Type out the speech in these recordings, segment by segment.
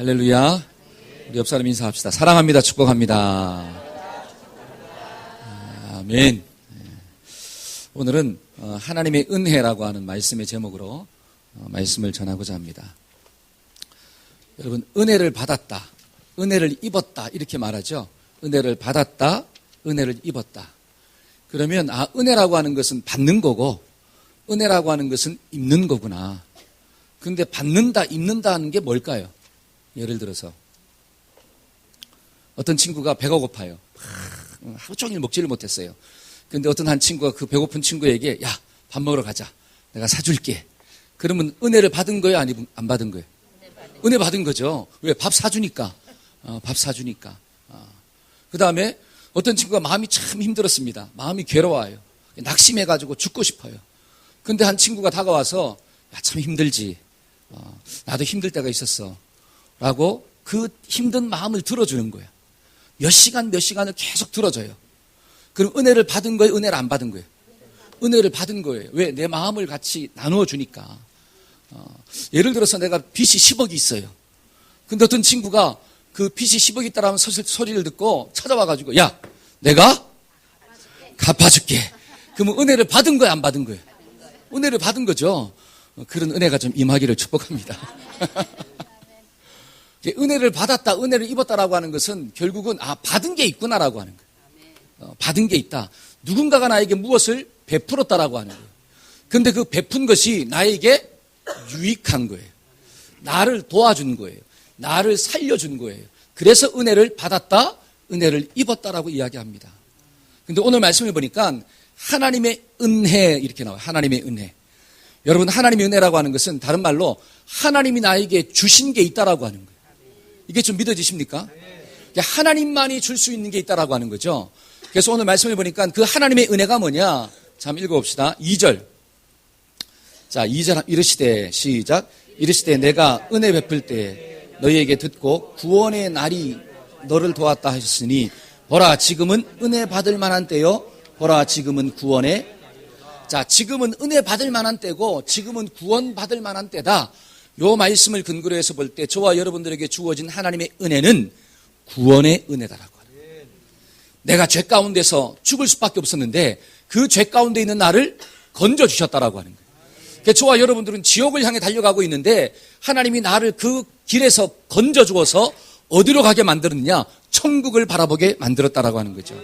할렐루야. 우리 옆 사람 인사합시다. 사랑합니다. 축복합니다. 아멘. 오늘은 하나님의 은혜라고 하는 말씀의 제목으로 말씀을 전하고자 합니다. 여러분, 은혜를 받았다, 은혜를 입었다 이렇게 말하죠. 은혜를 받았다, 은혜를 입었다. 그러면 은혜라고 하는 것은 받는 거고 은혜라고 하는 것은 입는 거구나. 그런데 받는다, 입는다 하는 게 뭘까요? 예를 들어서 어떤 친구가 배가 고파요. 하루 종일 먹지를 못했어요. 그런데 어떤 한 친구가 그 배고픈 친구에게 야, 밥 먹으러 가자. 내가 사줄게. 그러면 은혜를 받은 거예요? 아니면 안 받은 거예요? 은혜 받은 거죠. 왜? 밥 사주니까. 밥 사주니까. 그 다음에 어떤 친구가 마음이 참 힘들었습니다. 마음이 괴로워요. 낙심해가지고 죽고 싶어요. 근데 한 친구가 다가와서 야, 참 힘들지. 나도 힘들 때가 있었어. 라고 그 힘든 마음을 들어주는 거예요. 몇 시간을 계속 들어줘요. 그럼 은혜를 받은 거예요? 은혜를 안 받은 거예요? 은혜를 받은 거예요. 왜? 내 마음을 같이 나누어 주니까. 예를 들어서 내가 빚이 10억이 있어요. 근데 어떤 친구가 그 빚이 10억이 있다라는 소리를 듣고 찾아와가지고 야, 내가 갚아줄게. 그러면 은혜를 받은 거예요? 안 받은 거예요? 은혜를 받은 거죠. 그런 은혜가 좀 임하기를 축복합니다. 은혜를 받았다, 은혜를 입었다라고 하는 것은 결국은 받은 게 있구나라고 하는 거예요. 받은 게 있다. 누군가가 나에게 무엇을 베풀었다라고 하는 거예요. 그런데 그 베푼 것이 나에게 유익한 거예요. 나를 도와준 거예요. 나를 살려준 거예요. 그래서 은혜를 받았다, 은혜를 입었다라고 이야기합니다. 그런데 오늘 말씀을 보니까 하나님의 은혜 이렇게 나와요. 하나님의 은혜. 여러분, 하나님의 은혜라고 하는 것은 다른 말로 하나님이 나에게 주신 게 있다라고 하는 거예요. 이게 좀 믿어지십니까? 하나님만이 줄 수 있는 게 있다라고 하는 거죠. 그래서 오늘 말씀을 보니까 그 하나님의 은혜가 뭐냐? 잠 읽어봅시다. 2절. 자, 2절 이르시되 시작. 이르시되 내가 은혜 베풀 때 너희에게 듣고 구원의 날이 너를 도왔다 하셨으니 보라 지금은 은혜 받을 만한 때요. 보라 지금은 구원의 자, 지금은 은혜 받을 만한 때고 지금은 구원 받을 만한 때다. 요 말씀을 근거로 해서 볼 때 저와 여러분들에게 주어진 하나님의 은혜는 구원의 은혜다라고 합니다. 내가 죄 가운데서 죽을 수밖에 없었는데 그 죄 가운데 있는 나를 건져주셨다라고 하는 거예요. 그래서 저와 여러분들은 지옥을 향해 달려가고 있는데 하나님이 나를 그 길에서 건져주어서 어디로 가게 만들었느냐? 천국을 바라보게 만들었다라고 하는 거죠.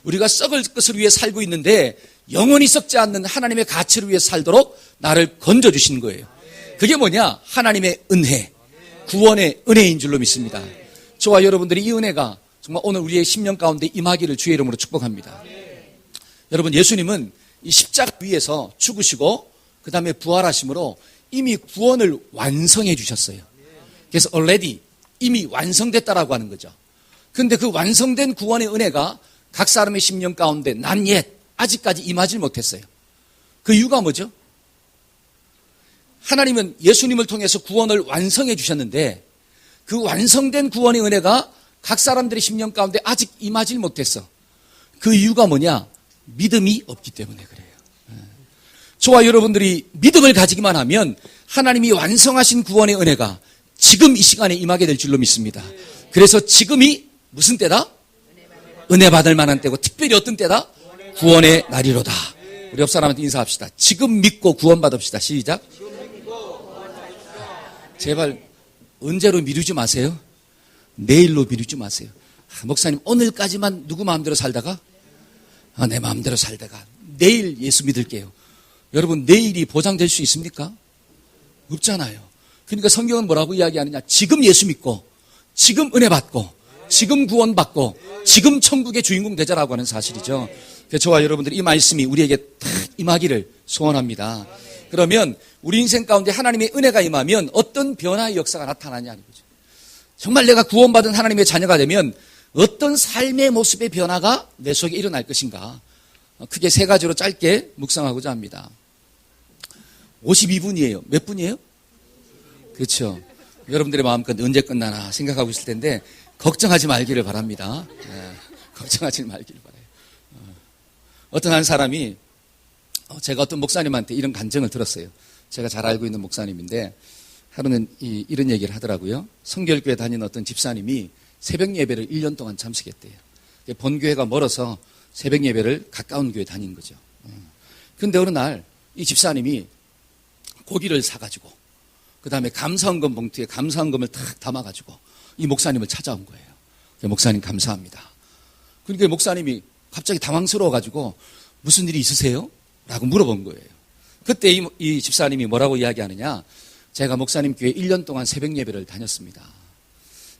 우리가 썩을 것을 위해 살고 있는데 영원히 썩지 않는 하나님의 가치를 위해 살도록 나를 건져주신 거예요. 그게 뭐냐? 하나님의 은혜, 구원의 은혜인 줄로 믿습니다. 저와 여러분들이 이 은혜가 정말 오늘 우리의 심령 가운데 임하기를 주의 이름으로 축복합니다. 여러분, 예수님은 이 십자가 위에서 죽으시고 그 다음에 부활하심으로 이미 구원을 완성해 주셨어요. 그래서 already 이미 완성됐다라고 하는 거죠. 그런데 그 완성된 구원의 은혜가 각 사람의 심령 가운데 not yet 아직까지 임하지 못했어요. 그 이유가 뭐죠? 하나님은 예수님을 통해서 구원을 완성해 주셨는데 그 완성된 구원의 은혜가 각 사람들의 심령 가운데 아직 임하지 못했어. 그 이유가 뭐냐? 믿음이 없기 때문에 그래요. 저와 여러분들이 믿음을 가지기만 하면 하나님이 완성하신 구원의 은혜가 지금 이 시간에 임하게 될 줄로 믿습니다. 그래서 지금이 무슨 때다? 은혜 받을 만한 때고 특별히 어떤 때다? 구원의 날이로다. 우리 옆 사람한테 인사합시다. 지금 믿고 구원 받읍시다. 시작. 제발 언제로 미루지 마세요. 내일로 미루지 마세요. 목사님 오늘까지만 누구 마음대로 살다가 내 마음대로 살다가 내일 예수 믿을게요. 여러분, 내일이 보장될 수 있습니까? 없잖아요. 그러니까 성경은 뭐라고 이야기하느냐? 지금 예수 믿고 지금 은혜 받고 지금 구원 받고 지금 천국의 주인공 되자라고 하는 사실이죠. 그래서 저와 여러분들이 이 말씀이 우리에게 다 임하기를 소원합니다. 그러면 우리 인생 가운데 하나님의 은혜가 임하면 어떤 변화의 역사가 나타나냐는 거죠. 정말 내가 구원받은 하나님의 자녀가 되면 어떤 삶의 모습의 변화가 내 속에 일어날 것인가? 크게 세 가지로 짧게 묵상하고자 합니다. 52분이에요. 몇 분이에요? 그렇죠. 여러분들의 마음껏 언제 끝나나 생각하고 있을 텐데 걱정하지 말기를 바랍니다. 걱정하지 말기를 바라요. 어떤 한 사람이 제가 어떤 목사님한테 이런 간증을 들었어요. 제가 잘 알고 있는 목사님인데 하루는 이런 얘기를 하더라고요. 성결교회 다니는 어떤 집사님이 새벽 예배를 1년 동안 참석했대요. 본교회가 멀어서 새벽 예배를 가까운 교회 다닌 거죠. 그런데 어느 날 이 집사님이 고기를 사가지고 그 다음에 감사헌금 봉투에 감사헌금을 탁 담아가지고 이 목사님을 찾아온 거예요. 목사님 감사합니다. 그러니까 목사님이 갑자기 당황스러워가지고 무슨 일이 있으세요? 라고 물어본 거예요. 그때 이 집사님이 뭐라고 이야기하느냐. 제가 목사님 교회 1년 동안 새벽 예배를 다녔습니다.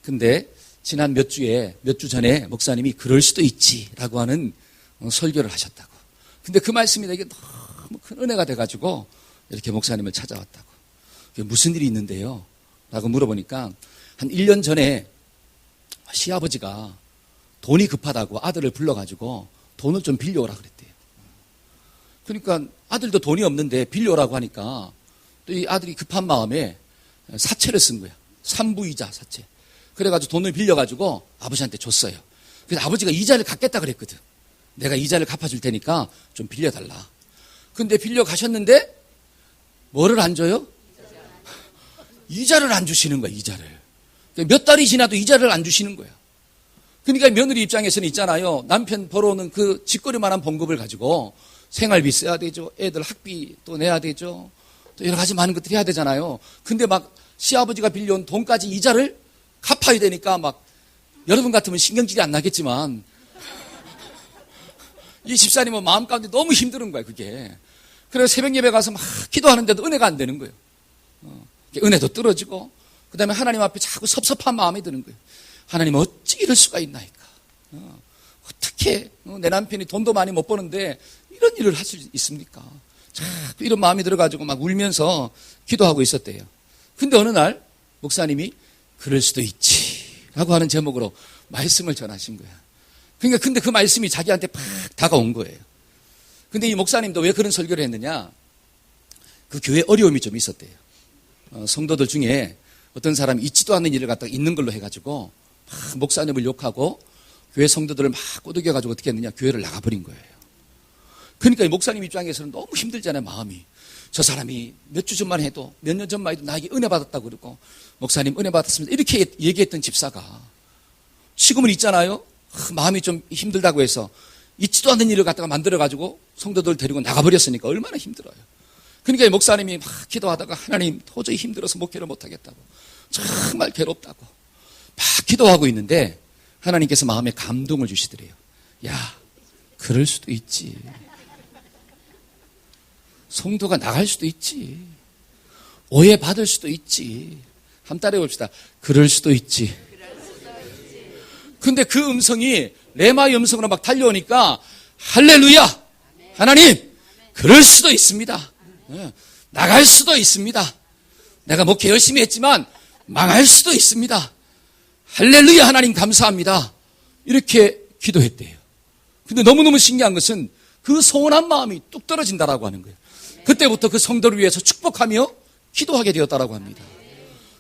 근데 지난 몇 주 전에 목사님이 그럴 수도 있지라고 하는 설교를 하셨다고. 근데 그 말씀이 내게 너무 큰 은혜가 돼가지고 이렇게 목사님을 찾아왔다고. 무슨 일이 있는데요? 라고 물어보니까 한 1년 전에 시아버지가 돈이 급하다고 아들을 불러가지고 돈을 좀 빌려오라 그랬대요. 그러니까 아들도 돈이 없는데 빌려오라고 하니까 또 이 아들이 급한 마음에 사채를 쓴 거야. 3부이자 사채. 그래가지고 돈을 빌려가지고 아버지한테 줬어요. 그래서 아버지가 이자를 갚겠다 그랬거든. 내가 이자를 갚아줄 테니까 좀 빌려달라. 근데 빌려가셨는데 뭐를 안 줘요? 이자를 안 주시는 거야, 이자를. 몇 달이 지나도 이자를 안 주시는 거야. 그러니까 며느리 입장에서는 있잖아요. 남편 벌어오는 그 집거리만한 봉급을 가지고 생활비 써야 되죠. 애들 학비 또 내야 되죠. 또 여러 가지 많은 것들이 해야 되잖아요. 근데 막 시아버지가 빌려온 돈까지 이자를 갚아야 되니까 막 여러분 같으면 신경질이 안 나겠지만 이 집사님은 마음 가운데 너무 힘든 거야, 그게. 그래서 새벽 예배 가서 막 기도하는데도 은혜가 안 되는 거예요. 은혜도 떨어지고 그 다음에 하나님 앞에 자꾸 섭섭한 마음이 드는 거예요. 하나님 어찌 이럴 수가 있나이까. 어떻게 내 남편이 돈도 많이 못 버는데 이런 일을 할 수 있습니까? 자꾸 이런 마음이 들어가지고 막 울면서 기도하고 있었대요. 근데 어느 날 목사님이 그럴 수도 있지 라고 하는 제목으로 말씀을 전하신 거야. 그러니까 근데 그 말씀이 자기한테 팍 다가온 거예요. 근데 이 목사님도 왜 그런 설교를 했느냐. 그 교회에 어려움이 좀 있었대요. 성도들 중에 어떤 사람이 있지도 않는 일을 갖다가 있는 걸로 해가지고 막 목사님을 욕하고 교회 성도들을 막 꼬드겨가지고 어떻게 했느냐. 교회를 나가버린 거예요. 그러니까 이 목사님 입장에서는 너무 힘들잖아요, 마음이. 저 사람이 몇 주 전만 해도, 몇 년 전만 해도 나에게 은혜 받았다고 그러고, 목사님 은혜 받았습니다. 이렇게 얘기했던 집사가 지금은 있잖아요. 마음이 좀 힘들다고 해서 있지도 않는 일을 갖다가 만들어가지고 성도들 데리고 나가버렸으니까 얼마나 힘들어요. 그러니까 이 목사님이 막 기도하다가 하나님 도저히 힘들어서 목회를 못하겠다고. 정말 괴롭다고. 막 기도하고 있는데 하나님께서 마음에 감동을 주시더래요. 야, 그럴 수도 있지. 성도가 나갈 수도 있지. 오해받을 수도 있지. 한번 따라해 봅시다. 그럴 수도 있지. 근데 그 음성이 레마의 음성으로 막 달려오니까 할렐루야! 하나님! 그럴 수도 있습니다. 나갈 수도 있습니다. 내가 목회 열심히 했지만 망할 수도 있습니다. 할렐루야! 하나님 감사합니다. 이렇게 기도했대요. 근데 너무너무 신기한 것은 그 서운한 마음이 뚝 떨어진다라고 하는 거예요. 그때부터 그 성도를 위해서 축복하며 기도하게 되었다라고 합니다.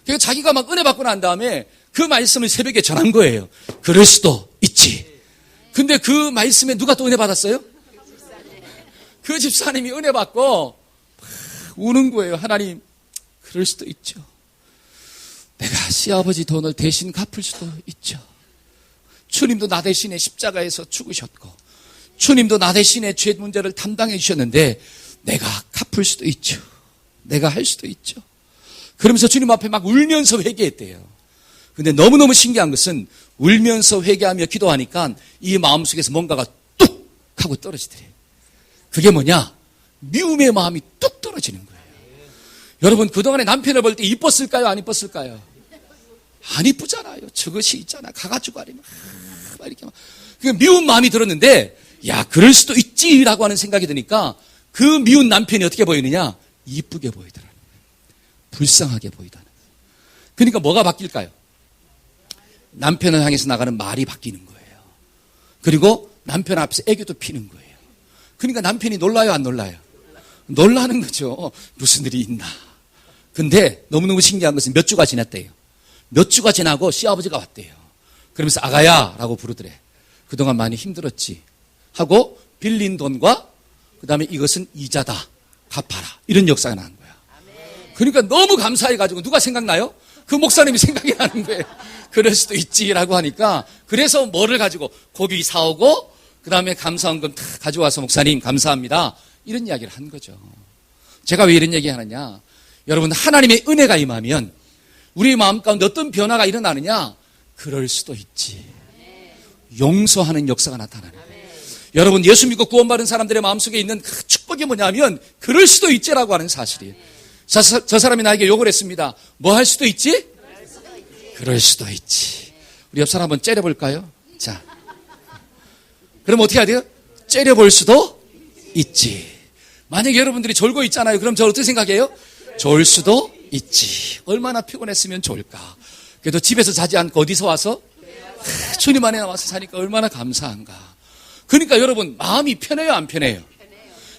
그러니까 자기가 막 은혜 받고 난 다음에 그 말씀을 새벽에 전한 거예요. 그럴 수도 있지. 근데 그 말씀에 누가 또 은혜 받았어요? 그 집사님이 은혜 받고 우는 거예요. 하나님, 그럴 수도 있죠. 내가 시아버지 돈을 대신 갚을 수도 있죠. 주님도 나 대신에 십자가에서 죽으셨고 주님도 나 대신에 죄 문제를 담당해 주셨는데 내가 갚을 수도 있죠. 내가 할 수도 있죠. 그러면서 주님 앞에 막 울면서 회개했대요. 근데 너무너무 신기한 것은 울면서 회개하며 기도하니까 이 마음속에서 뭔가가 뚝 하고 떨어지더래요. 그게 뭐냐? 미움의 마음이 뚝 떨어지는 거예요. 여러분 그동안에 남편을 볼 때 이뻤을까요? 안 이뻤을까요? 안 이쁘잖아요. 저것이 있잖아. 가가지고 아니면 막 이렇게 막 미운 마음이 들었는데 야 그럴 수도 있지라고 하는 생각이 드니까 그 미운 남편이 어떻게 보이느냐? 이쁘게 보이더라는 거예요. 불쌍하게 보이다는 거예요. 그러니까 뭐가 바뀔까요? 남편을 향해서 나가는 말이 바뀌는 거예요. 그리고 남편 앞에서 애교도 피는 거예요. 그러니까 남편이 놀라요, 안 놀라요? 놀라는 거죠. 무슨 일이 있나. 근데 너무너무 신기한 것은 몇 주가 지났대요. 몇 주가 지나고 시아버지가 왔대요. 그러면서 아가야 라고 부르더래. 그동안 많이 힘들었지 하고 빌린 돈과 그 다음에 이것은 이자다 갚아라 이런 역사가 난 거야. 그러니까 너무 감사해가지고 누가 생각나요? 그 목사님이 생각이 나는 거예요. 그럴 수도 있지라고 하니까 그래서 뭐를 가지고 고기 사오고 그 다음에 감사원금 다 가져와서 목사님 감사합니다. 이런 이야기를 한 거죠. 제가 왜 이런 얘기 하느냐. 여러분 하나님의 은혜가 임하면 우리 마음 가운데 어떤 변화가 일어나느냐. 그럴 수도 있지. 용서하는 역사가 나타나는 거예요. 여러분 예수 믿고 구원받은 사람들의 마음속에 있는 그 축복이 뭐냐면 그럴 수도 있지라고 하는 사실이에요. 저 사람이 나에게 욕을 했습니다. 뭐 할 수도 있지? 그럴 수도 있지. 우리 옆 사람 한번 째려볼까요? 자, 그럼 어떻게 해야 돼요? 째려볼 수도 있지. 만약에 여러분들이 졸고 있잖아요. 그럼 저 어떻게 생각해요? 졸 수도 있지. 얼마나 피곤했으면 좋을까. 그래도 집에서 자지 않고 어디서 와서? 주님 안에 와서 사니까 얼마나 감사한가. 그러니까 여러분 마음이 편해요, 안 편해요?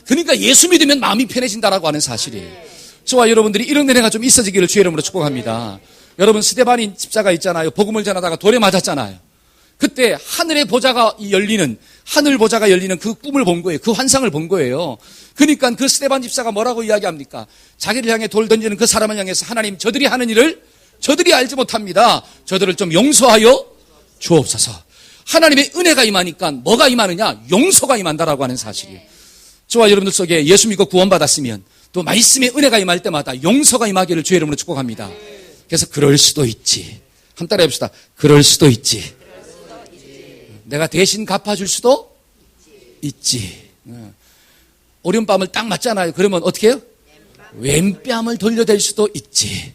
그러니까 예수 믿으면 마음이 편해진다라고 하는 사실이에요. 저와 여러분들이 이런 은혜가 좀 있어지기를 주의 이름으로 축복합니다. 여러분 스데반인 집사가 있잖아요. 복음을 전하다가 돌에 맞았잖아요. 그때 하늘의 보좌가 열리는 하늘 보좌가 열리는 그 꿈을 본 거예요. 그 환상을 본 거예요. 그러니까 그 스데반 집사가 뭐라고 이야기합니까? 자기를 향해 돌 던지는 그 사람을 향해서 하나님 저들이 하는 일을 저들이 알지 못합니다. 저들을 좀 용서하여 주옵소서. 하나님의 은혜가 임하니까 뭐가 임하느냐? 용서가 임한다라고 하는 사실이에요. 저와 여러분들 속에 예수 믿고 구원받았으면 또 말씀의 은혜가 임할 때마다 용서가 임하기를 주의 이름으로 축복합니다. 그래서 그럴 수도 있지. 한번 따라해 봅시다. 그럴 수도 있지. 내가 대신 갚아줄 수도 있지. 오른뺨을 딱 맞잖아요. 그러면 어떻게 해요? 왼뺨을 돌려댈 수도 있지.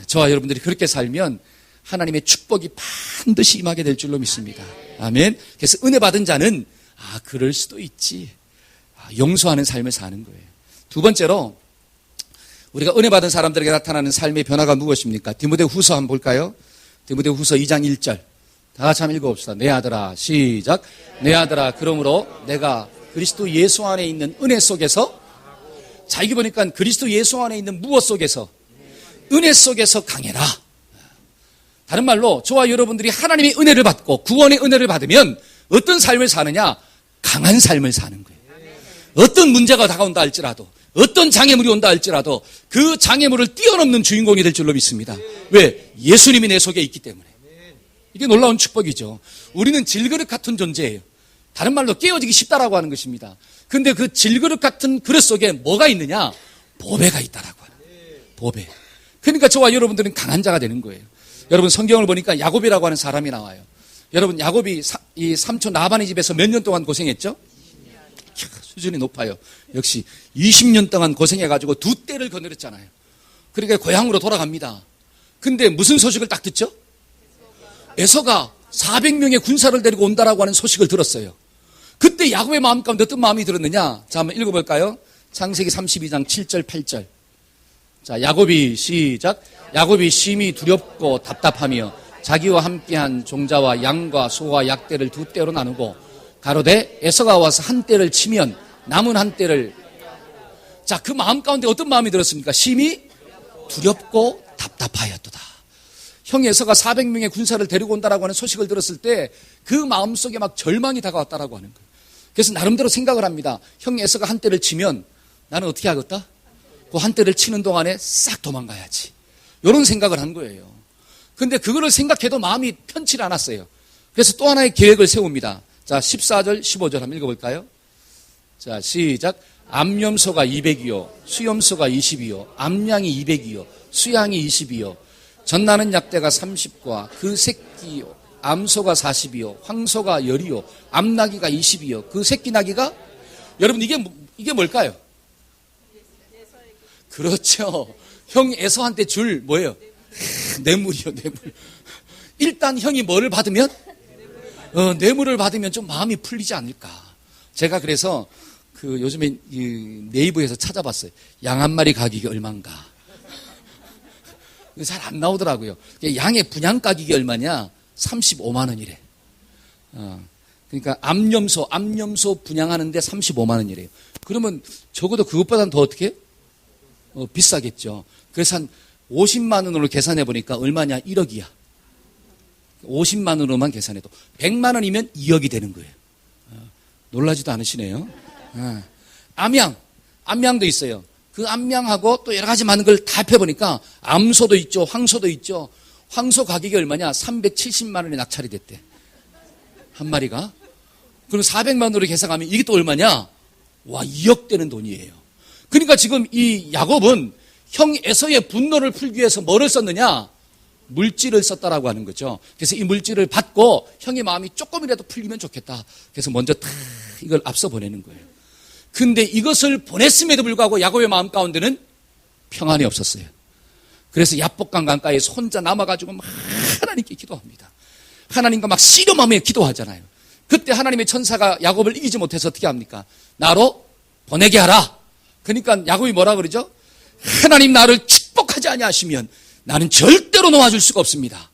저와 여러분들이 그렇게 살면 하나님의 축복이 반드시 임하게 될 줄로 믿습니다. 아멘. 그래서 은혜 받은 자는 그럴 수도 있지. 용서하는 삶을 사는 거예요. 두 번째로 우리가 은혜 받은 사람들에게 나타나는 삶의 변화가 무엇입니까? 디모데후서 한번 볼까요? 디모데후서 2장 1절. 다 같이 한번 읽어봅시다. 내 아들아, 시작. 내 아들아, 그러므로 내가 그리스도 예수 안에 있는 은혜 속에서, 자, 이게 보니까 그리스도 예수 안에 있는 무엇 속에서? 은혜 속에서 강해라. 다른 말로 저와 여러분들이 하나님의 은혜를 받고 구원의 은혜를 받으면 어떤 삶을 사느냐? 강한 삶을 사는 거예요. 어떤 문제가 다가온다 할지라도, 어떤 장애물이 온다 할지라도 그 장애물을 뛰어넘는 주인공이 될 줄로 믿습니다. 왜? 예수님이 내 속에 있기 때문에. 이게 놀라운 축복이죠. 우리는 질그릇 같은 존재예요. 다른 말로 깨어지기 쉽다라고 하는 것입니다. 근데 그 질그릇 같은 그릇 속에 뭐가 있느냐? 보배가 있다라고 하는 거예요. 보배. 그러니까 저와 여러분들은 강한 자가 되는 거예요. 여러분 성경을 보니까 야곱이라고 하는 사람이 나와요. 여러분 야곱이 이 삼촌 라반의 집에서 몇 년 동안 고생했죠? 수준이 높아요. 역시 20년 동안 고생해가지고 두 떼를 거느렸잖아요. 그러니까 고향으로 돌아갑니다. 근데 무슨 소식을 딱 듣죠? 에서가 400명의 군사를 데리고 온다라고 하는 소식을 들었어요. 그때 야곱의 마음 가운데 어떤 마음이 들었느냐? 자, 한번 읽어볼까요? 창세기 32장 7절 8절. 자, 야곱이 시작. 야곱이 심히 두렵고 답답하며 자기와 함께한 종자와 양과 소와 약대를 두 떼로 나누고 가로되 에서가 와서 한 떼를 치면 남은 한 떼를, 자, 그 마음 가운데 어떤 마음이 들었습니까? 심히 두렵고 답답하였도다. 형 에서가 400명의 군사를 데리고 온다라고 하는 소식을 들었을 때 그 마음속에 막 절망이 다가왔다라고 하는 거예요. 그래서 나름대로 생각을 합니다. 형 에서가 한 떼를 치면 나는 어떻게 하겠다? 그 한 떼를 치는 동안에 싹 도망가야지. 이런 생각을 한 거예요. 근데 그거를 생각해도 마음이 편치 않았어요. 그래서 또 하나의 계획을 세웁니다. 자, 14절, 15절 한번 읽어볼까요? 자, 시작. 암염소가 200이요, 수염소가 20이요, 암양이 200이요, 수양이 20이요, 전나는 약대가 30과 그 새끼요, 암소가 40이요, 황소가 10이요, 암나기가 20이요, 그 새끼 나기가, 여러분 이게 뭘까요? 그렇죠. 형 에서한테 줄 뭐예요? 뇌물이요, 뇌물. 일단 형이 뭐를 받으면? 뇌물을 받으면 좀 마음이 풀리지 않을까. 제가 그래서 요즘에 네이버에서 찾아봤어요. 양 한 마리 가격이 얼마인가. 잘 안 나오더라고요. 양의 분양 가격이 얼마냐? 35만 원이래. 그러니까 암염소 분양하는데 35만 원이래요. 그러면 적어도 그것보다는 더 어떻게? 비싸겠죠. 그래서 한 50만 원으로 계산해 보니까 얼마냐? 1억이야. 50만 원으로만 계산해도 100만 원이면 2억이 되는 거예요. 놀라지도 않으시네요. 암양도 있어요. 그 암양하고 또 여러 가지 많은 걸 다 합해보니까 암소도 있죠, 황소도 있죠. 황소 가격이 얼마냐? 370만 원에 낙찰이 됐대. 한 마리가. 그럼 400만 원으로 계산하면 이게 또 얼마냐? 와, 2억 되는 돈이에요. 그러니까 지금 이 야곱은 형 에서의 분노를 풀기 위해서 뭐를 썼느냐? 물질을 썼다라고 하는 거죠. 그래서 이 물질을 받고 형의 마음이 조금이라도 풀리면 좋겠다. 그래서 먼저 탁 이걸 앞서 보내는 거예요. 근데 이것을 보냈음에도 불구하고 야곱의 마음 가운데는 평안이 없었어요. 그래서 야복강 강가에서 혼자 남아가지고 막 하나님께 기도합니다. 하나님과 막 씨름하며 기도하잖아요. 그때 하나님의 천사가 야곱을 이기지 못해서 어떻게 합니까? 나로 보내게 하라. 그러니까 야곱이 뭐라 그러죠? 하나님 나를 축복하지 아니하시면 나는 절대로 놓아줄 수가 없습니다.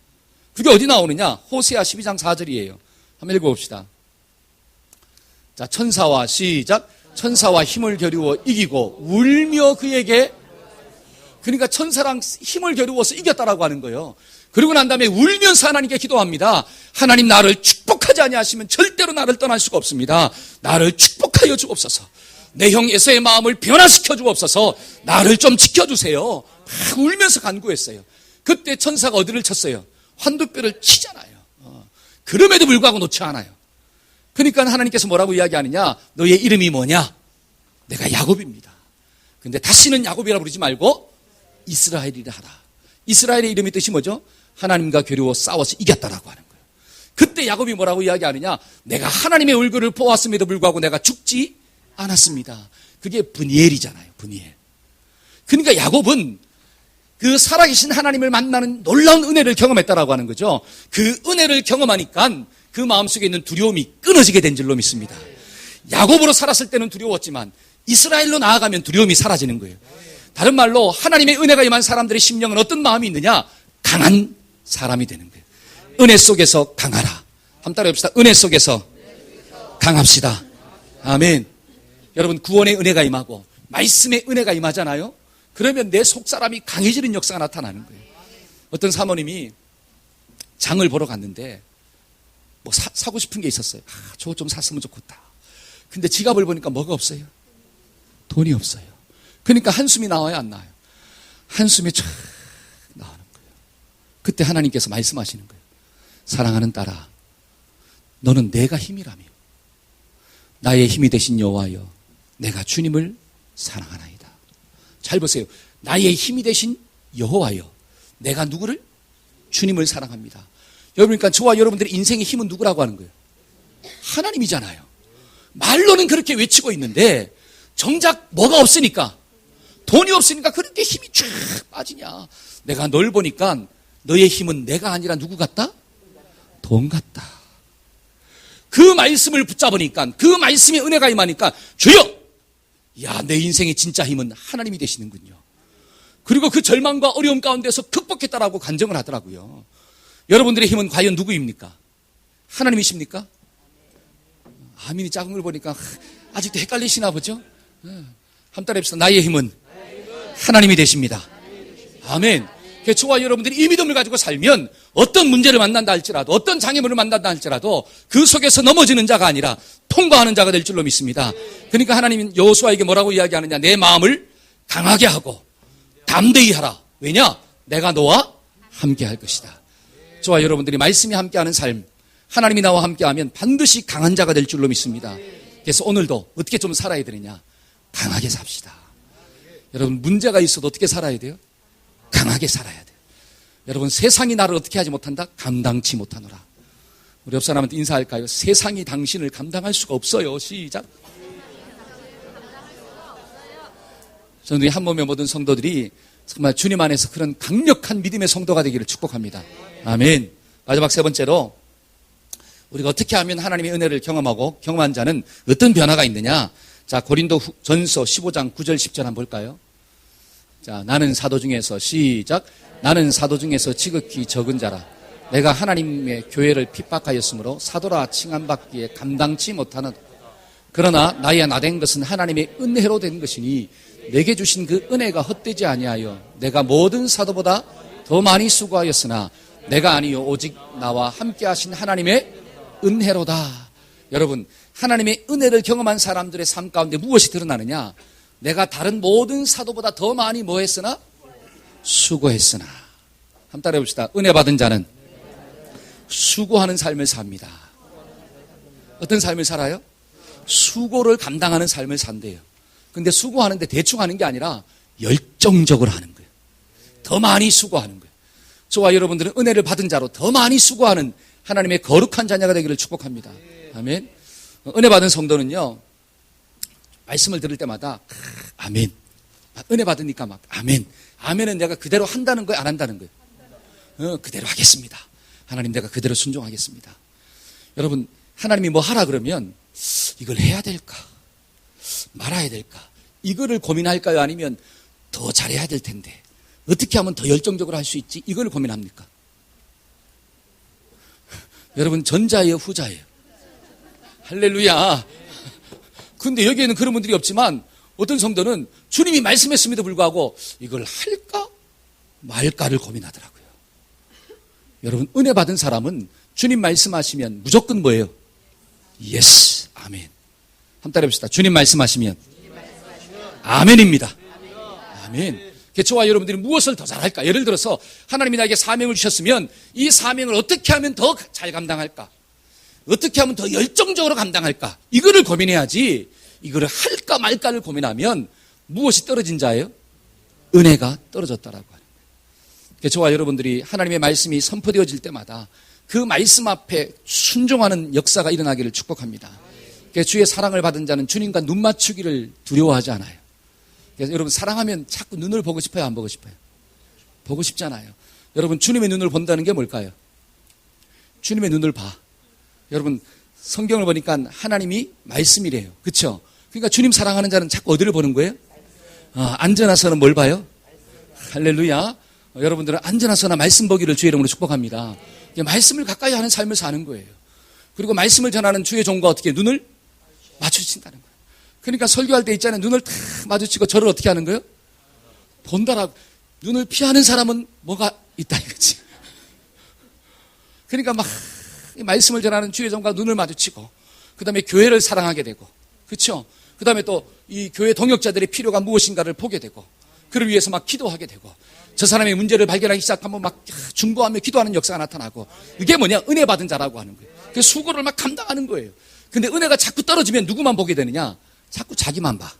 그게 어디 나오느냐? 호세아 12장 4절이에요. 한번 읽어봅시다. 자, 천사와 시작. 천사와 힘을 겨루어 이기고 울며 그에게, 그러니까 천사랑 힘을 겨루어서 이겼다라고 하는 거예요. 그리고 난 다음에 울면서 하나님께 기도합니다. 하나님 나를 축복하지 아니하시면 절대로 나를 떠날 수가 없습니다. 나를 축복하여 주옵소서. 내 형 에서의 마음을 변화시켜 주옵소서. 나를 좀 지켜주세요. 막 울면서 간구했어요. 그때 천사가 어디를 쳤어요? 환두뼈를 치잖아요. 그럼에도 불구하고 놓지 않아요. 그러니까 하나님께서 뭐라고 이야기하느냐? 너의 이름이 뭐냐? 내가 야곱입니다. 근데 다시는 야곱이라 부르지 말고 이스라엘이라 하라. 이스라엘의 이름의 뜻이 뭐죠? 하나님과 겨루어 싸워서 이겼다라고 하는 거예요. 그때 야곱이 뭐라고 이야기하느냐? 내가 하나님의 얼굴을 보았음에도 불구하고 내가 죽지 않았습니다. 그게 브니엘이잖아요. 브니엘. 그러니까 야곱은 그 살아계신 하나님을 만나는 놀라운 은혜를 경험했다라고 하는 거죠. 그 은혜를 경험하니까 그 마음속에 있는 두려움이 끊어지게 된 줄로 믿습니다. 야곱으로 살았을 때는 두려웠지만 이스라엘로 나아가면 두려움이 사라지는 거예요. 다른 말로 하나님의 은혜가 임한 사람들의 심령은 어떤 마음이 있느냐? 강한 사람이 되는 거예요. 은혜 속에서 강하라. 한번 따라 해봅시다. 은혜 속에서 강합시다. 아멘. 여러분, 구원의 은혜가 임하고 말씀의 은혜가 임하잖아요. 그러면 내 속사람이 강해지는 역사가 나타나는 거예요. 어떤 사모님이 장을 보러 갔는데 뭐 사고 싶은 게 있었어요. 저거 좀 샀으면 좋겠다. 근데 지갑을 보니까 뭐가 없어요? 돈이 없어요. 그러니까 한숨이 나와요, 안 나와요? 한숨이 쫙 나오는 거예요. 그때 하나님께서 말씀하시는 거예요. 사랑하는 딸아, 너는 내가 힘이라며. 나의 힘이 되신 여호와여, 내가 주님을 사랑하나이다. 잘 보세요. 나의 힘이 되신 여호와여, 내가 누구를? 주님을 사랑합니다. 여러분, 그러니까 저와 여러분들의 인생의 힘은 누구라고 하는 거예요? 하나님이잖아요. 말로는 그렇게 외치고 있는데 정작 뭐가 없으니까, 돈이 없으니까 그렇게 힘이 쫙 빠지냐. 내가 널 보니까 너의 힘은 내가 아니라 누구 같다? 돈 같다. 그 말씀을 붙잡으니까, 그 말씀의 은혜가 임하니까 주여! 야, 내 인생의 진짜 힘은 하나님이 되시는군요. 그리고 그 절망과 어려움 가운데서 극복했다라고 간증을 하더라고요. 여러분들의 힘은 과연 누구입니까? 하나님이십니까? 아멘이 작은 걸 보니까 아직도 헷갈리시나 보죠? 한 따라 해봅시다. 나의 힘은 하나님이 되십니다. 아멘. 저와 여러분들이 이 믿음을 가지고 살면 어떤 문제를 만난다 할지라도, 어떤 장애물을 만난다 할지라도 그 속에서 넘어지는 자가 아니라 통과하는 자가 될 줄로 믿습니다. 그러니까 하나님은 여호수아에게 뭐라고 이야기하느냐? 내 마음을 강하게 하고 담대히 하라. 왜냐? 내가 너와 함께 할 것이다. 저와 여러분들이 말씀이 함께하는 삶, 하나님이 나와 함께하면 반드시 강한 자가 될 줄로 믿습니다. 그래서 오늘도 어떻게 좀 살아야 되느냐? 강하게 삽시다. 여러분, 문제가 있어도 어떻게 살아야 돼요? 강하게 살아야 돼요. 여러분, 세상이 나를 어떻게 하지 못한다? 감당치 못하노라. 우리 옆 사람한테 인사할까요? 세상이 당신을 감당할 수가 없어요. 시작. 저는 우리 한 몸의 모든 성도들이 정말 주님 안에서 그런 강력한 믿음의 성도가 되기를 축복합니다. 아멘. 마지막 세 번째로, 우리가 어떻게 하면 하나님의 은혜를 경험하고 경험한 자는 어떤 변화가 있느냐? 자, 고린도 전서 15장 9절 10절 한번 볼까요? 자, 나는 사도 중에서 시작. 나는 사도 중에서 지극히 적은 자라. 내가 하나님의 교회를 핍박하였으므로 사도라 칭함받기에 감당치 못하는, 그러나 나의 나된 것은 하나님의 은혜로 된 것이니 내게 주신 그 은혜가 헛되지 아니하여 내가 모든 사도보다 더 많이 수고하였으나 내가 아니요 오직 나와 함께 하신 하나님의 은혜로다. 여러분, 하나님의 은혜를 경험한 사람들의 삶 가운데 무엇이 드러나느냐? 내가 다른 모든 사도보다 더 많이 뭐 했으나? 수고했으나. 한번 따라해 봅시다. 은혜 받은 자는 수고하는 삶을 삽니다. 어떤 삶을 살아요? 수고를 감당하는 삶을 산대요. 근데 수고하는데 대충 하는 게 아니라 열정적으로 하는 거예요. 더 많이 수고하는 거예요. 저와 여러분들은 은혜를 받은 자로 더 많이 수고하는 하나님의 거룩한 자녀가 되기를 축복합니다. 아멘. 은혜 받은 성도는요, 말씀을 들을 때마다 아멘. 은혜 받으니까 막 아멘. 아멘은 내가 그대로 한다는 거예요, 안 한다는 거예요? 그대로 하겠습니다. 하나님, 내가 그대로 순종하겠습니다. 여러분, 하나님이 뭐 하라 그러면 이걸 해야 될까? 말아야 될까? 이거를 고민할까요? 아니면 더 잘해야 될 텐데 어떻게 하면 더 열정적으로 할 수 있지? 이걸 고민합니까? 여러분, 전자예요, 후자예요? 할렐루야. 근데 여기에는 그런 분들이 없지만 어떤 성도는 주님이 말씀했음에도 불구하고 이걸 할까 말까를 고민하더라고요. 여러분, 은혜 받은 사람은 주님 말씀하시면 무조건 뭐예요? 예스, 아멘. 한번 따라해 봅시다. 주님 말씀하시면 아멘입니다. 아멘. 저와 여러분들이 무엇을 더 잘할까? 예를 들어서 하나님이 나에게 사명을 주셨으면 이 사명을 어떻게 하면 더 잘 감당할까? 어떻게 하면 더 열정적으로 감당할까? 이거를 고민해야지, 이거를 할까 말까를 고민하면 무엇이 떨어진 자예요? 은혜가 떨어졌다라고 하는 거예요. 저와 여러분들이 하나님의 말씀이 선포되어질 때마다 그 말씀 앞에 순종하는 역사가 일어나기를 축복합니다. 주의 사랑을 받은 자는 주님과 눈 맞추기를 두려워하지 않아요. 그래서 여러분, 사랑하면 자꾸 눈을 보고 싶어요, 안 보고 싶어요? 보고 싶잖아요. 여러분, 주님의 눈을 본다는 게 뭘까요? 주님의 눈을 봐. 여러분, 성경을 보니까 하나님이 말씀이래요. 그렇죠? 그러니까 주님 사랑하는 자는 자꾸 어디를 보는 거예요? 앉아나서는 뭘 봐요? 할렐루야. 여러분들은 앉아나서나 말씀 보기를 주의 이름으로 축복합니다. 말씀을 가까이 하는 삶을 사는 거예요. 그리고 말씀을 전하는 주의 종과 어떻게 눈을 마주친다는 거예요. 그러니까 설교할 때 있잖아요. 눈을 탁 마주치고 저를 어떻게 하는 거예요? 본다라고. 눈을 피하는 사람은 뭐가 있다 이거지. 그러니까 막 말씀을 전하는 주의 종과 눈을 마주치고, 그 다음에 교회를 사랑하게 되고, 그렇죠? 그 다음에 또 이 교회 동역자들의 필요가 무엇인가를 보게 되고, 그를 위해서 막 기도하게 되고, 저 사람의 문제를 발견하기 시작하면 막 중보하며 기도하는 역사가 나타나고, 이게 뭐냐? 은혜 받은 자라고 하는 거예요. 그 수고를 막 감당하는 거예요. 근데 은혜가 자꾸 떨어지면 누구만 보게 되느냐? 자꾸 자기만 봐.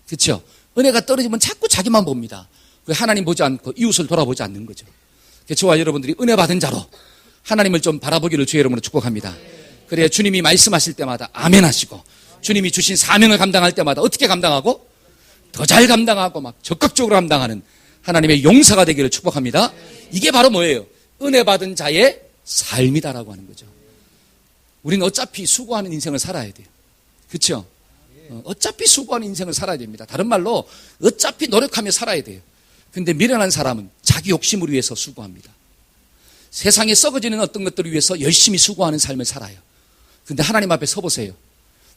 그렇죠? 은혜가 떨어지면 자꾸 자기만 봅니다. 하나님 보지 않고 이웃을 돌아보지 않는 거죠. 저와 여러분들이 은혜 받은 자로 하나님을 좀 바라보기를 주의 이름으로 축복합니다. 그래야 주님이 말씀하실 때마다 아멘 하시고, 주님이 주신 사명을 감당할 때마다 어떻게 감당하고? 더 잘 감당하고 막 적극적으로 감당하는 하나님의 용사가 되기를 축복합니다. 이게 바로 뭐예요? 은혜 받은 자의 삶이다라고 하는 거죠. 우리는 어차피 수고하는 인생을 살아야 돼요. 그렇죠? 어차피 수고하는 인생을 살아야 됩니다. 다른 말로 어차피 노력하며 살아야 돼요. 근데 미련한 사람은 자기 욕심을 위해서 수고합니다. 세상에 썩어지는 어떤 것들을 위해서 열심히 수고하는 삶을 살아요. 근데 하나님 앞에 서보세요.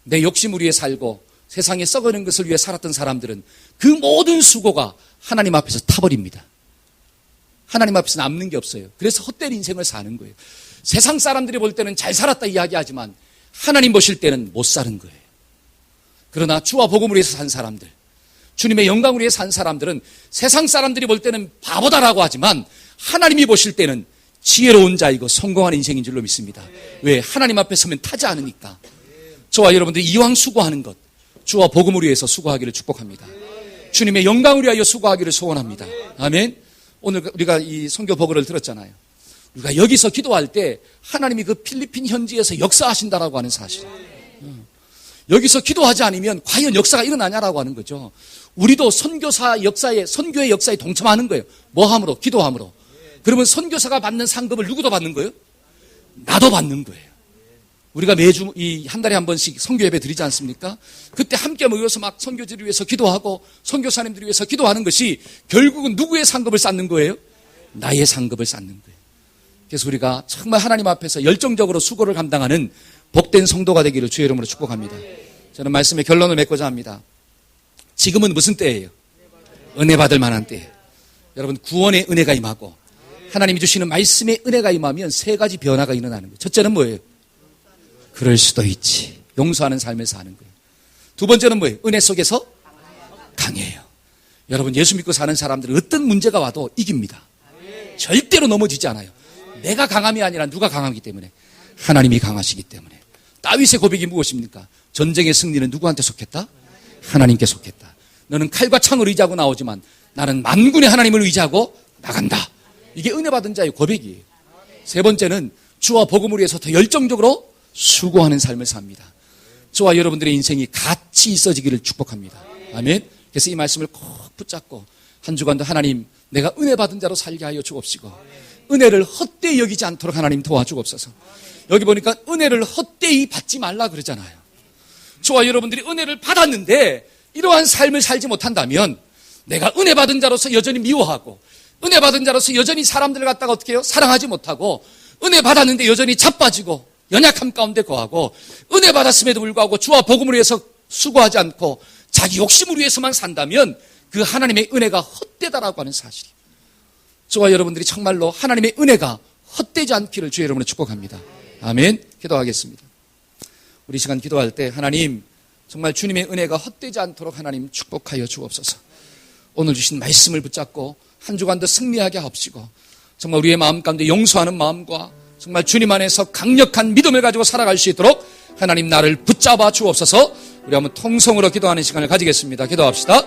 내 욕심을 위해 살고 세상에 썩어지는 것을 위해 살았던 사람들은 그 모든 수고가 하나님 앞에서 타버립니다. 하나님 앞에서 남는 게 없어요. 그래서 헛된 인생을 사는 거예요. 세상 사람들이 볼 때는 잘 살았다 이야기하지만 하나님 보실 때는 못 사는 거예요. 그러나 주와 복음을 위해서 산 사람들, 주님의 영광을 위해 산 사람들은 세상 사람들이 볼 때는 바보다라고 하지만 하나님이 보실 때는 지혜로운 자이고 성공한 인생인 줄로 믿습니다. 왜? 하나님 앞에 서면 타지 않으니까. 저와 여러분들이 이왕 수고하는 것, 주와 복음을 위해서 수고하기를 축복합니다. 주님의 영광을 위하여 수고하기를 소원합니다. 아멘. 오늘 우리가 이 선교 보고를 들었잖아요. 우리가 여기서 기도할 때 하나님이 그 필리핀 현지에서 역사하신다라고 하는 사실. 여기서 기도하지 않으면 과연 역사가 일어나냐라고 하는 거죠. 우리도 선교사 역사에, 선교의 역사에 동참하는 거예요. 뭐 함으로? 기도함으로. 그러면 선교사가 받는 상급을 누구도 받는 거예요? 나도 받는 거예요. 우리가 매주 한 달에 한 번씩 선교 예배 드리지 않습니까? 그때 함께 모여서 막 선교지를 위해서 기도하고 선교사님들을 위해서 기도하는 것이 결국은 누구의 상급을 쌓는 거예요? 나의 상급을 쌓는 거예요. 그래서 우리가 정말 하나님 앞에서 열정적으로 수고를 감당하는 복된 성도가 되기를 주의 이름으로 축복합니다. 저는 말씀의 결론을 맺고자 합니다. 지금은 무슨 때예요? 은혜 받을 만한 때예요. 여러분, 구원의 은혜가 임하고 하나님이 주시는 말씀의 은혜가 임하면 세 가지 변화가 일어나는 거예요. 첫째는 뭐예요? 그럴 수도 있지. 용서하는 삶을 사는 거예요. 두 번째는 뭐예요? 은혜 속에서 강해요. 여러분, 예수 믿고 사는 사람들은 어떤 문제가 와도 이깁니다. 절대로 넘어지지 않아요. 내가 강함이 아니라 누가 강하기 때문에, 하나님이 강하시기 때문에. 다윗의 고백이 무엇입니까? 전쟁의 승리는 누구한테 속했다? 하나님께 속했다. 너는 칼과 창을 의지하고 나오지만 나는 만군의 하나님을 의지하고 나간다. 이게 은혜 받은 자의 고백이에요. 세 번째는 주와 복음을 위해서 더 열정적으로 수고하는 삶을 삽니다. 저와 여러분들의 인생이 같이 있어지기를 축복합니다. 아멘. 그래서 이 말씀을 꼭 붙잡고 한 주간도 하나님, 내가 은혜 받은 자로 살게 하여 주옵시고, 은혜를 헛되이 여기지 않도록 하나님 도와주옵소서. 여기 보니까 은혜를 헛되이 받지 말라 그러잖아요. 저와 여러분들이 은혜를 받았는데 이러한 삶을 살지 못한다면 내가 은혜 받은 자로서 여전히 미워하고, 은혜 받은 자로서 여전히 사람들을 갖다가 어떻게 해요? 사랑하지 못하고, 은혜 받았는데 여전히 자빠지고 연약함 가운데 거하고, 은혜 받았음에도 불구하고 주와 복음을 위해서 수고하지 않고 자기 욕심을 위해서만 산다면 그 하나님의 은혜가 헛되다라고 하는 사실이에요. 저와 여러분들이 정말로 하나님의 은혜가 헛되지 않기를 주의 이름으로 축복합니다. 아멘. 기도하겠습니다. 우리 시간 기도할 때 하나님, 정말 주님의 은혜가 헛되지 않도록 하나님 축복하여 주옵소서. 오늘 주신 말씀을 붙잡고 한 주간도 승리하게 하옵시고, 정말 우리의 마음 가운데 용서하는 마음과 정말 주님 안에서 강력한 믿음을 가지고 살아갈 수 있도록 하나님 나를 붙잡아 주옵소서. 우리 한번 통성으로 기도하는 시간을 가지겠습니다. 기도합시다.